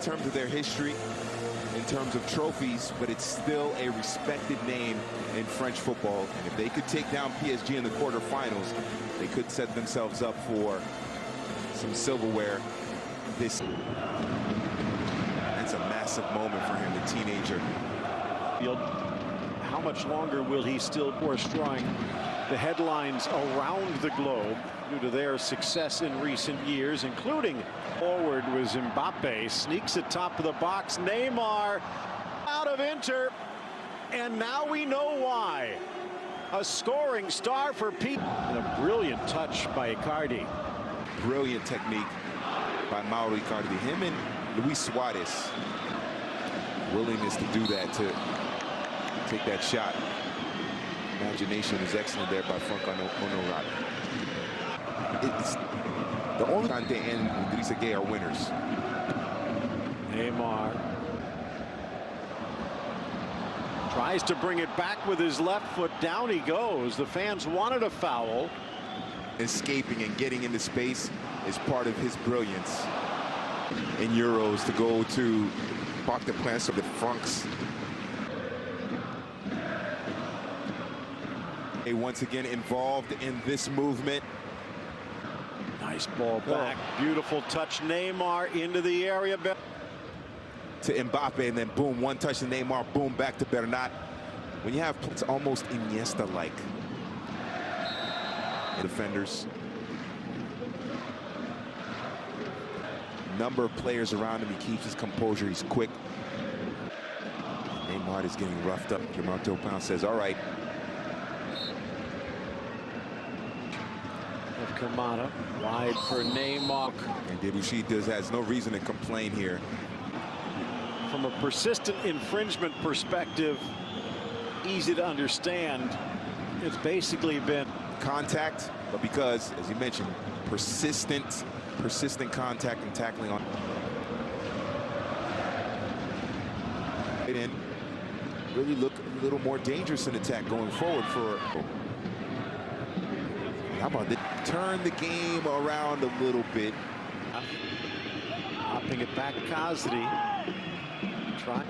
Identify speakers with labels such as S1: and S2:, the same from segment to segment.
S1: terms of their history, in terms of trophies, but it's still a respected name in French football. And if they could take down PSG in the quarterfinals, they could set themselves up for some silverware. That's a massive moment for him, the teenager.
S2: How much longer will he still drawing the headlines around the globe due to their success in recent years, including forward was Mbappe, sneaks at top of the box. Neymar out of Inter, and now we know why. A scoring star for Pete. And a brilliant touch by Icardi.
S1: Brilliant technique by Mauro Icardi. Him and Luis Suarez. Willingness to do that, to take that shot. Imagination is excellent there by Frank Honorat. It's the only time they and Idrissa Gueye are winners.
S2: Neymar tries to bring it back with his left foot. Down he goes. The fans wanted a foul.
S1: Escaping and getting into space is part of his brilliance in Euros, to go to Parc des Princes of the Francs. Once again involved in this movement.
S2: Nice ball back. Beautiful touch. Neymar into the area.
S1: To Mbappe, and then boom, one touch to Neymar, boom, back to Bernat. When you have, it's almost Iniesta-like. Defenders. Number of players around him. He keeps his composure. He's quick. Neymar is getting roughed up. Jermaine Taupin says, all right.
S2: Kamada wide for Neymar.
S1: And Debuchy has no reason to complain here.
S2: From a persistent infringement perspective, easy to understand. It's basically been
S1: contact, but because, as you mentioned, persistent contact and tackling on. And really look a little more dangerous in attack going forward for. How about that? Turn the game around a little bit.
S2: Hopping it back, Kazri. Try.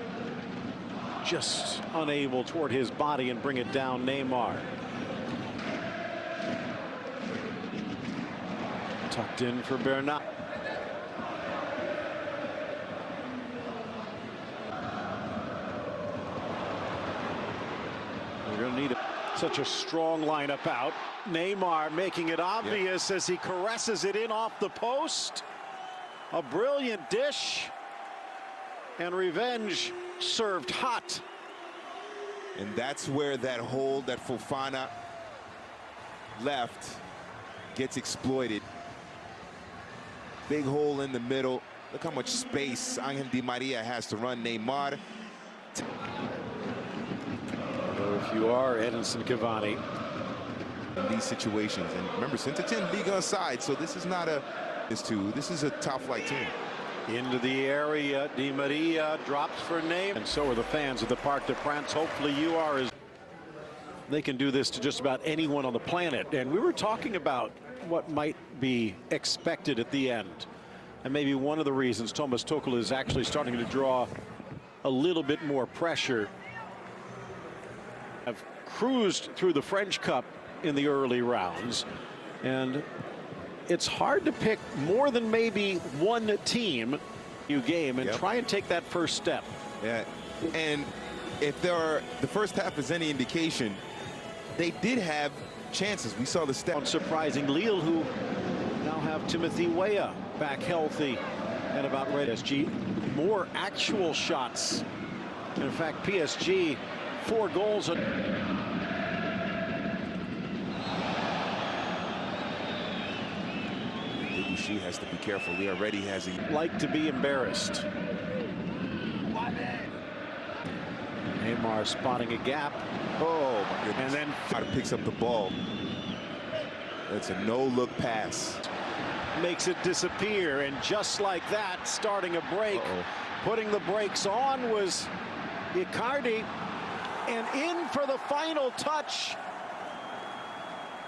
S2: Just unable toward his body and bring it down, Neymar. Tucked in for Bernat. We're going to need such a strong lineup out. Neymar making it obvious as he caresses it in off the post. A brilliant dish. And revenge served hot.
S1: And that's where that hole that Fofana left gets exploited. Big hole in the middle. Look how much space Angel Di Maria has to run Neymar.
S2: Although if you are Edinson Cavani
S1: in these situations, and remember, Saint-Étienne Ligue side, so this is not a this is a top flight team.
S2: Into the area, Di Maria drops for Neymar, and so are the fans of the Parc des Princes. Hopefully you are as they can do this to just about anyone on the planet. And we were talking about what might be expected at the end, and maybe one of the reasons Thomas Tuchel is actually starting to draw a little bit more pressure. Have cruised through the French Cup in the early rounds, and it's hard to pick more than maybe one team you game and try and take that first step.
S1: Yeah, and if the first half is any indication, they did have chances. We saw the step.
S2: Unsurprising, Lille, who now have Timothy Weah back healthy and about ready. PSG, more actual shots. In fact, PSG, 4 goals.
S1: Debuchy has to be careful. He already has
S2: like to be embarrassed. Neymar spotting a gap.
S1: Oh my goodness.
S2: And then
S1: picks up the ball. That's a no-look pass.
S2: Makes it disappear, and just like that, starting a break. Putting the brakes on was Icardi, and in for the final touch.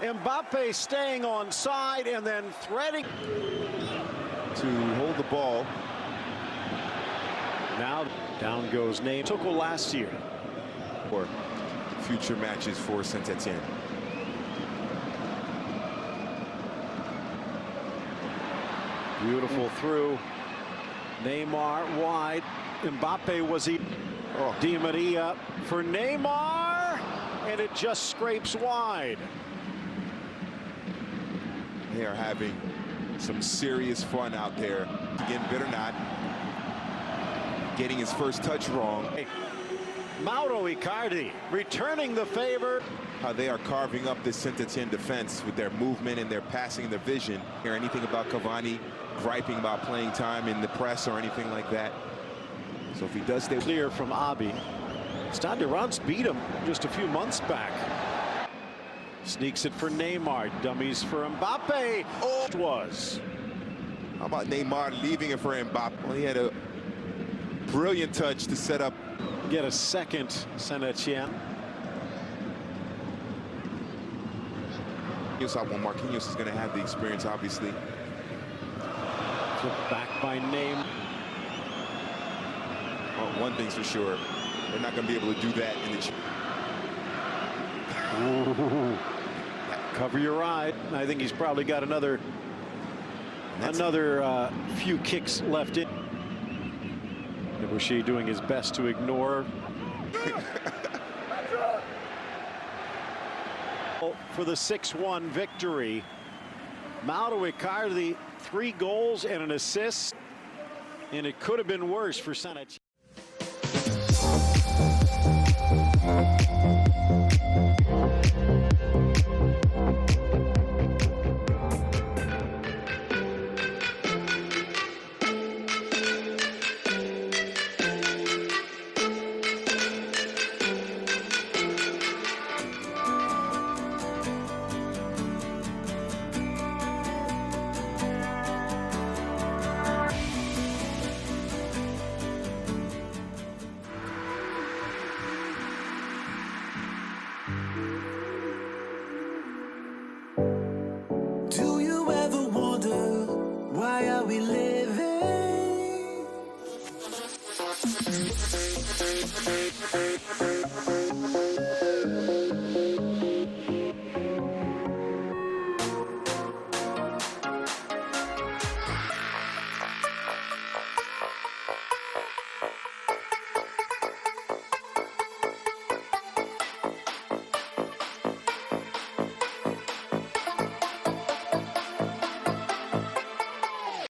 S2: Mbappe staying on side and then threading
S1: to hold the ball.
S2: Now down goes Neymar. Took last year.
S1: For future matches for Saint Étienne.
S2: Beautiful through. Neymar wide. Mbappe was he.
S1: Oh.
S2: Di Maria for Neymar, and it just scrapes wide.
S1: They are having some serious fun out there. Again, better not. Getting his first touch wrong.
S2: Mauro Icardi returning the favor.
S1: How they are carving up this Saint Étienne defense with their movement and their passing and their vision. Hear anything about Cavani griping about playing time in the press or anything like that. So if he does stay
S2: clear from Abi. Stade de Reims beat him just a few months back. Sneaks it for Neymar. Dummies for Mbappe. Oh, it was.
S1: How about Neymar leaving it for Mbappe? Well, he had a brilliant touch to set up.
S2: Get a second, Saint Étienne.
S1: Marquinhos is going to have the experience, obviously.
S2: Flipped back by Neymar.
S1: Well, one thing's for sure, they're not going to be able to do that in the.
S2: Cover your eye. I think he's probably got another few kicks left in. Debussy doing his best to ignore. For the 6-1 victory. Mauro Icardi, 3 goals and an assist, and it could have been worse for Saint Étienne.